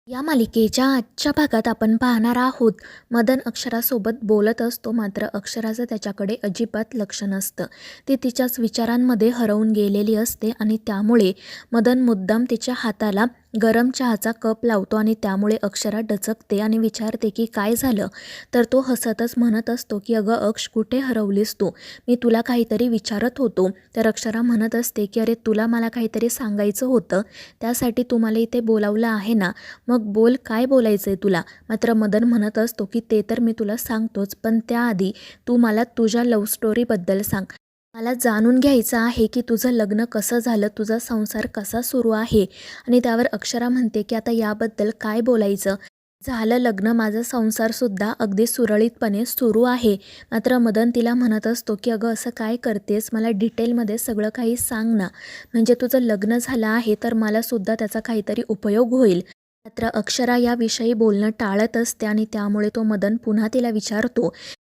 या मालिकेच्या आजच्या भागात आपण पाहणार आहोत. मदन अक्षरासोबत बोलत असतो, मात्र अक्षराचं त्याच्याकडे अजिबात लक्ष नसतं. ती तिच्याच विचारांमध्ये हरवून गेलेली असते आणि त्यामुळे मदन मुद्दाम तिच्या हाताला गरम चहाचा कप लावतो आणि त्यामुळे अक्षरा डचकते आणि विचारते की काय झालं. तर तो हसतच म्हणत असतो की अगं अक्ष, कुठे हरवलीस तू? मी तुला काहीतरी विचारत होतो. तर अक्षरा म्हणत असते की अरे, तुला मला काहीतरी सांगायचं होतं, त्यासाठी तू मला इथे बोलावलं आहे ना, मग बोल, काय बोलायचं आहे तुला? मात्र मदन म्हणत असतो की ते तर मी तुला सांगतोच, पण त्याआधी तू मला तुझ्या लव्ह स्टोरीबद्दल सांग. मला जाणून घ्यायचं आहे की तुझं लग्न कसं झालं, तुझा संसार कसा सुरू आहे. आणि त्यावर अक्षरा म्हणते की आता याबद्दल काय बोलायचं? झालं लग्न, माझा संसारसुद्धा अगदी सुरळीतपणे सुरू आहे. मात्र मदन तिला म्हणत असतो की अगं असं काय करतेस, मला डिटेलमध्ये सगळं काही सांग ना, म्हणजे तुझं लग्न झालं आहे तर मलासुद्धा त्याचा काहीतरी उपयोग होईल. मात्र अक्षरा याविषयी बोलणं टाळत असते आणि त्यामुळे तो मदन पुन्हा तिला विचारतो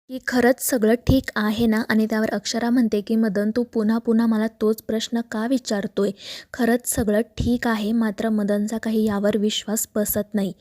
की खरंच सगळं ठीक आहे ना? आणि त्यावर अक्षरा म्हणते की मदन, तू पुन्हा पुन्हा मला तोच प्रश्न का विचारतोय? खरंच सगळं ठीक आहे. मात्र मदनचा काही यावर विश्वास बसत नाही.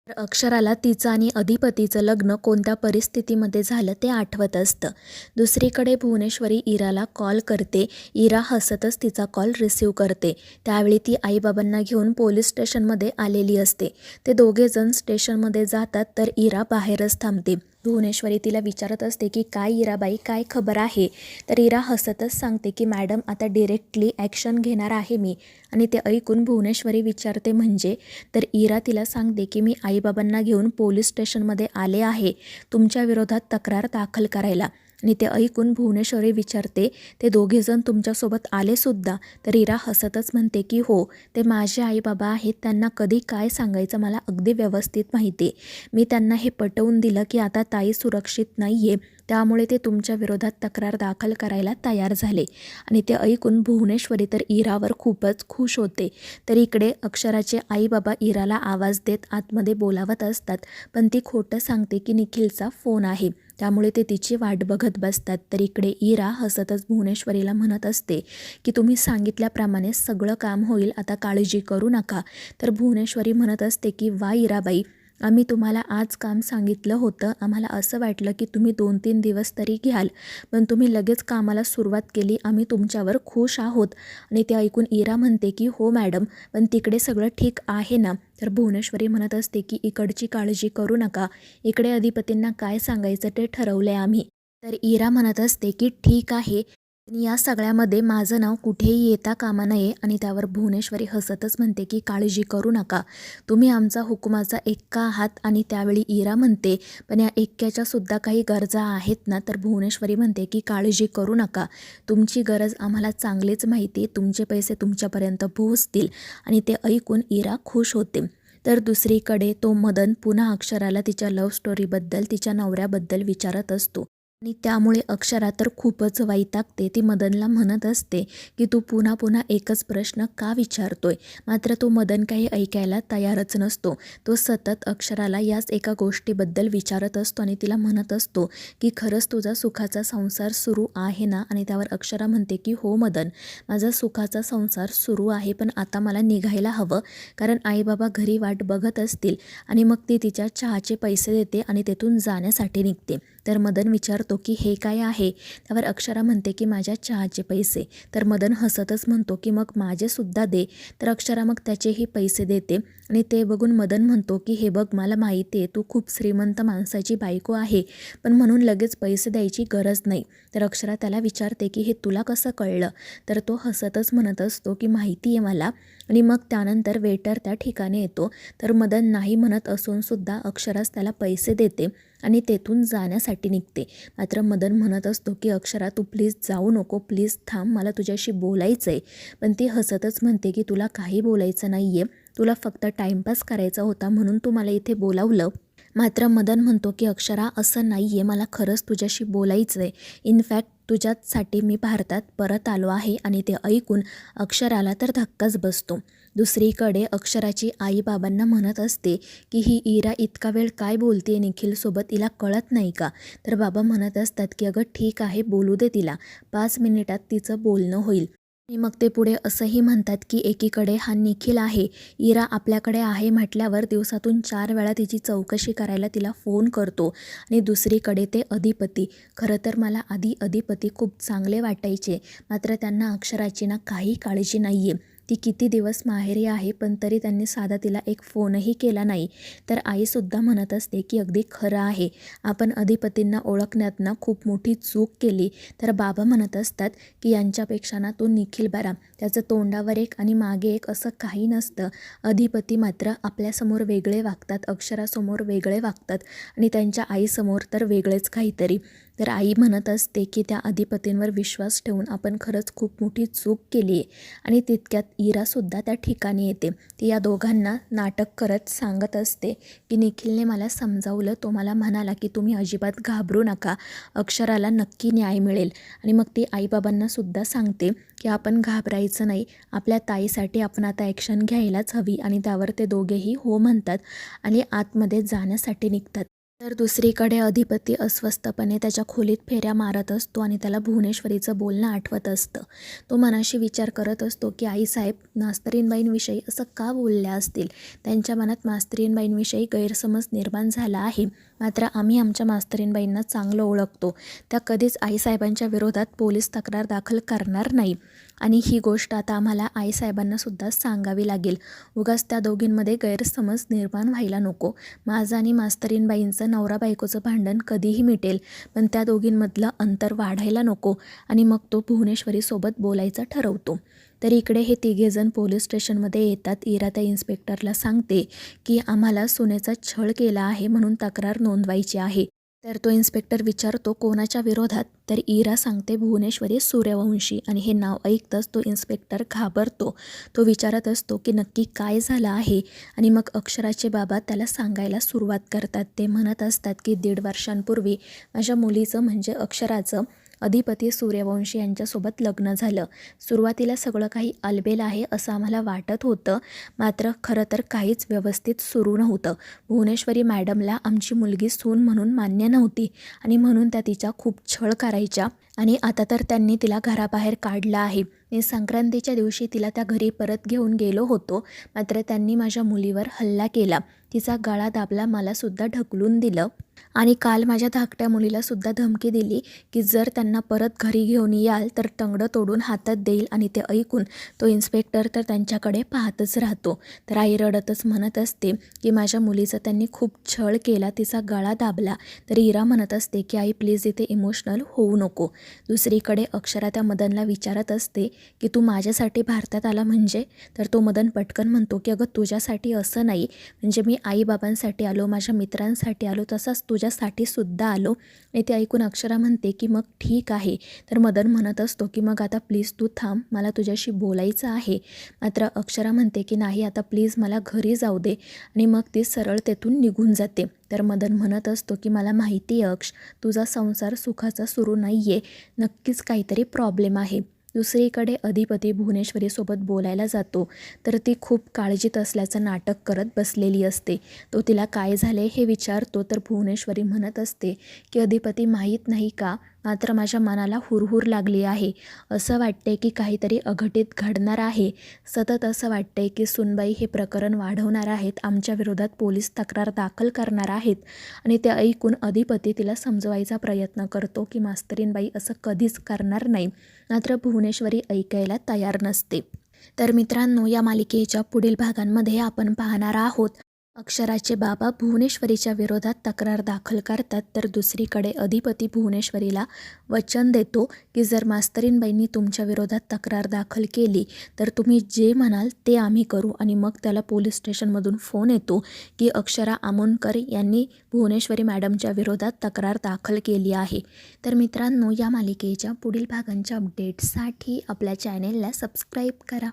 तर अक्षराला तिचं आणि अधिपतीचं लग्न कोणत्या परिस्थितीमध्ये झालं ते आठवत असतं. दुसरीकडे भुवनेश्वरी इराला कॉल करते. इरा हसतच तिचा कॉल रिसीव करते. त्यावेळी ती आईबाबांना घेऊन पोलीस स्टेशनमध्ये आलेली असते. ते दोघेजण स्टेशनमध्ये जातात तर इरा बाहेरच थांबते. भुवनेश्वरी तिला विचारत असते की काय इराबाई, काय खबर आहे? तर इरा हसतच सांगते की मॅडम, आता डिरेक्टली ॲक्शन घेणार आहे मी. आणि ते ऐकून भुवनेश्वरी विचारते म्हणजे? तर इरा तिला सांगते की मी आईबाबांना घेऊन पोलीस स्टेशनमध्ये आले आहे तुमच्या विरोधात तक्रार दाखल करायला. आणि ते ऐकून भुवनेश्वरी विचारते, ते दोघेजण तुमच्यासोबत आलेसुद्धा? तर इरा हसतच म्हणते की हो, ते माझे आईबाबा आहेत, त्यांना कधी काय सांगायचं मला अगदी व्यवस्थित माहिती आहे. मी त्यांना हे पटवून दिलं की आता ताई सुरक्षित नाही आहे, त्यामुळे ते तुमच्या विरोधात तक्रार दाखल करायला तयार झाले. आणि ते ऐकून भुवनेश्वरी तर इरावर खूपच खुश होते. तर इकडे अक्षराचे आईबाबा इराला आवाज देत आतमध्ये बोलावत असतात, पण ती खोटं सांगते की निखिलचा फोन आहे, त्यामुळे ते तिची वाट बघत बसतात. तर इकडे इरा हसतच भुवनेश्वरीला म्हणत असते की तुम्ही सांगितल्याप्रमाणे सगळं काम होईल, आता काळजी करू नका. तर भुवनेश्वरी म्हणत असते की वा इराबाई, आम्ही तुम्हाला आज काम सांगितलं होतं, आम्हाला असं वाटलं की तुम्ही 2-3 दिवस तरी घ्याल, पण तुम्ही लगेच कामाला सुरुवात केली, आम्ही तुमच्यावर खुश आहोत. आणि ते ऐकून इरा म्हणते की हो मॅडम, पण तिकडे सगळं ठीक आहे ना? तर भुवनेश्वरी म्हणत असते की इकडची काळजी करू नका, इकडे अधिपतींना काय सांगायचं ते ठरवलं आहे आम्ही. तर इरा म्हणत असते की ठीक आहे, पण या सगळ्यामध्ये माझं नाव कुठेही येता कामा नये. आणि त्यावर भुवनेश्वरी हसतच म्हणते की काळजी करू नका, तुम्ही आमचा हुकुमाचा एक्का आहात. आणि त्यावेळी इरा म्हणते, पण या एक्क्याच्या सुद्धा काही गरजा आहेत ना? तर भुवनेश्वरी म्हणते की काळजी करू नका, तुमची गरज आम्हाला चांगलीच माहिती, तुमचे पैसे तुमच्यापर्यंत पोहोचतील. आणि ते ऐकून इरा खुश होते. तर दुसरीकडे तो मदन पुन्हा अक्षराला तिच्या लव्ह स्टोरीबद्दल, तिच्या नवऱ्याबद्दल विचारत असतो. आणि त्यामुळे अक्षरा तर खूपच वैतागते. ती मदनला म्हणत असते की तू पुन्हा पुन्हा एकच प्रश्न का विचारतोय? मात्र तो मदन काही ऐकायला तयारच नसतो. तो सतत अक्षराला याच एका गोष्टीबद्दल विचारत असतो आणि तिला म्हणत असतो की खरंच तुझा सुखाचा संसार सुरू आहे ना? आणि त्यावर अक्षरा म्हणते की हो मदन, माझा सुखाचा संसार सुरू आहे, पण आता मला निघायला हवं, कारण आईबाबा घरी वाट बघत असतील. आणि मग ती तिच्या चहाचे पैसे देते आणि तेथून जाण्यासाठी निघते. तर मदन विचारतो की हे काय आहे? त्यावर अक्षरा म्हणते की माझ्या चहाचे पैसे. तर मदन हसतच म्हणतो की मग माझेसुद्धा दे. तर अक्षरा मग त्याचेही पैसे देते. आणि ते बघून मदन म्हणतो की हे बघ, मला माहिती आहे तू खूप श्रीमंत माणसाची बायको आहे, पण म्हणून लगेच पैसे द्यायची गरज नाही. तर अक्षरा त्याला विचारते की हे तुला कसं कळलं? तर तो हसतच म्हणत असतो की माहिती आहे मला. आणि मग त्यानंतर वेटर त्या ठिकाणी येतो. तर मदन नाही म्हणत असूनसुद्धा अक्षराच त्याला पैसे देते आणि तेथून जाण्यासाठी निघते. मात्र मदन म्हणत असतो की अक्षरा, तू प्लीज जाऊ नको, प्लीज थांब, मला तुझ्याशी बोलायचं आहे. पण ती हसतच म्हणते की तुला काही बोलायचं नाही आहे, तुला फक्त टाईमपास करायचा होता म्हणून तू मला इथे बोलावलं. मात्र मदन म्हणतो की अक्षरा, असं नाही आहे, मला खरंच तुझ्याशी बोलायचं आहे. इनफॅक्ट तुझ्यासाठी मी भारतात परत आलो आहे. आणि ते ऐकून अक्षराला तर धक्काच बसतो. दुसरीकडे अक्षराची आई बाबांना म्हणत असते की ही इरा इतका वेळ काय बोलते निखिलसोबत, तिला कळत नाही का? तर बाबा म्हणत असतात की अगं ठीक आहे, बोलू दे तिला, 5 मिनिटात तिचं बोलणं होईल. आणि मग ते पुढे असंही म्हणतात की एकीकडे हा निखिल आहे, इरा आपल्याकडे आहे म्हटल्यावर दिवसातून 4 वेळा तिची चौकशी करायला तिला फोन करतो आणि दुसरीकडे ते अधिपती. खरं तर मला आधी अधिपती खूप चांगले वाटायचे, मात्र त्यांना अक्षराची ना काही काळजी नाही आहे. ती किती दिवस माहेरी आहे पण तरी त्यांनी साधा तिला एक फोनही केला नाही. तर आईसुद्धा म्हणत असते की अगदी खरं आहे, आपण अधिपतींना ओळखण्यात ना खूप मोठी चूक केली. तर बाबा म्हणत असतात की यांच्यापेक्षा ना तो निखिल बरा, त्याचं तोंडावर एक आणि मागे एक असं काही नसतं. अधिपती मात्र आपल्यासमोर वेगळे वागतात, अक्षरासमोर वेगळे वागतात आणि त्यांच्या आईसमोर तर वेगळेच काहीतरी. तर आई म्हणत असते की त्या अधिपतींवर विश्वास ठेवून आपण खरंच खूप मोठी चूक केली आहे. आणि तितक्यात इरासुद्धा त्या ठिकाणी येते. ती या दोघांना नाटक करत सांगत असते की निखिलने मला समजावलं, तो मला म्हणाला की तुम्ही अजिबात घाबरू नका, अक्षराला नक्की न्याय मिळेल. आणि मग ती आईबाबांनासुद्धा सांगते की आपण घाबरायचं नाही, आपल्या ताईसाठी आपण आता ॲक्शन घ्यायलाच हवी. आणि त्यावर ते दोघेही हो म्हणतात आणि आतमध्ये जाण्यासाठी निघतात. तर दुसरीकडे अधिपती अस्वस्थपणे त्याच्या खोलीत फेऱ्या मारत असतो आणि त्याला भुवनेश्वरीचं बोलणं आठवत असतं. तो मनाशी विचार करत असतो की आईसाहेब मास्तरीणबाईंविषयी असं का बोलल्या असतील. त्यांच्या मनात मास्तरीणबाईंविषयी गैरसमज निर्माण झाला आहे, मात्र आम्ही आमच्या मास्तरीणबाईंना चांगलं ओळखतो. त्या कधीच आईसाहेबांच्या विरोधात पोलीस तक्रार दाखल करणार नाही आणि ही गोष्ट आता आम्हाला आईसाहेबांनासुद्धा सांगावी लागेल. उगाच त्या दोघींमध्ये गैरसमज निर्माण व्हायला नको. माझं आणि मास्तरीणबाईंचं नवरा बायकोचं भांडण कधीही मिटेल, पण त्या दोघींमधलं अंतर वाढायला नको. आणि मग तो भुवनेश्वरीसोबत बोलायचं ठरवतो. तर इकडे हे तिघेजण पोलीस स्टेशनमध्ये येतात. इरा त्या इन्स्पेक्टरला सांगते की आम्हाला सुनेचा छळ केला आहे म्हणून तक्रार नोंदवायची आहे. तर तो इन्स्पेक्टर विचारतो कोणाच्या विरोधात. तर इरा सांगते भुवनेश्वरी सूर्यवंशी. आणि हे नाव ऐकताच तो इन्स्पेक्टर घाबरतो. तो विचारत असतो की नक्की काय झालं आहे. आणि मग अक्षराचे बाबा त्याला सांगायला सुरुवात करतात. ते म्हणत असतात की 1.5 वर्षांपूर्वी माझ्या मुलीचं म्हणजे अक्षराचं अधिपती सूर्यवंशी यांच्यासोबत लग्न झालं. सुरुवातीला सगळं काही आलबेल आहे असं आम्हाला वाटत होतं, मात्र खरं तर काहीच व्यवस्थित सुरू नव्हतं. भुवनेश्वरी मॅडमला आमची मुलगी सून म्हणून मान्य नव्हती आणि म्हणून त्या तिच्या खूप छळ करायच्या. आणि आता तर त्यांनी तिला घराबाहेर काढलं आहे. मी संक्रांतीच्या दिवशी तिला त्या घरी परत घेऊन गेलो होतो, मात्र त्यांनी माझ्या मुलीवर हल्ला केला, तिचा गळा दाबला, मलासुद्धा ढकलून दिलं आणि काल माझ्या धाकट्या मुलीलासुद्धा धमकी दिली की जर त्यांना परत घरी घेऊन याल तर टंगडं तोडून हातात देईल. आणि ते ऐकून तो इन्स्पेक्टर तर त्यांच्याकडे पाहतच राहतो. तर आई रडतच म्हणत असते की माझ्या मुलीचा त्यांनी खूप छळ केला, तिचा गळा दाबला. तर इरा म्हणत असते की आई प्लीज इथे इमोशनल होऊ नको. दुसरीकडे अक्षरा त्या मदनला विचारत असते की तू माझ्यासाठी भारतात आला म्हणजे. तर तो मदन पटकन म्हणतो की अगं तुझ्यासाठी असं नाही, म्हणजे मी आईबाबांसाठी आलो, माझ्या मित्रांसाठी आलो, तसाच तुझ्यासाठी सुद्धा आलो. आणि ते ऐकून अक्षरा म्हणते की मग ठीक आहे. तर मदन म्हणत असतो की मग आता प्लीज तू थांब, मला तुझ्याशी बोलायचं आहे. मात्र अक्षरा म्हणते की नाही आता प्लीज मला घरी जाऊ दे. आणि मग ती सरळ तेथून निघून जाते. तर मदन म्हणत असतो की मला माहिती आहे अक्ष, तुझा संसार सुखाचा सुरू नाही आहे, नक्कीच काहीतरी प्रॉब्लेम आहे. दुसरीकडे अधिपती भुवनेश्वरीसोबत बोलायला जातो तर ती खूप काळजीत असल्याचं नाटक करत बसलेली असते. तो तिला काय झाले हे विचारतो तर भुवनेश्वरी म्हणत असते की अधिपती माहीत नाही का, मात्र माझ्या मनाला हुरहुर लागली आहे. असं वाटते की काहीतरी अघटित घडणार आहे. सतत असं वाटते की सुनबाई हे प्रकरण वाढवणार आहेत, आमच्या विरोधात पोलीस तक्रार दाखल करणार आहेत. आणि ते ऐकून अधिपती तिला समजवायचा प्रयत्न करतो की मास्तरीणबाई असं कधीच करणार नाही, मात्र भुवनेश्वरी ऐकायला तयार नसते. तर मित्रांनो, या मालिकेच्या पुढील भागांमध्ये आपण पाहणार आहोत अक्षराचे बाबा भुवनेश्वरीच्या विरोधात तक्रार दाखल करतात. तर दुसरीकडे अधिपती भुवनेश्वरीला वचन देतो की जर मास्तरीणबाईंनी तुमच्या विरोधात तक्रार दाखल केली तर तुम्ही जे म्हणाल ते आम्ही करू. आणि मग त्याला पोलीस स्टेशनमधून फोन येतो की अक्षरा आमोणकर यांनी भुवनेश्वरी मॅडमच्या विरोधात तक्रार दाखल केली आहे. तर मित्रांनो, या मालिकेच्या पुढील भागांच्या अपडेट्ससाठी आपल्या चॅनेलला सबस्क्राईब करा.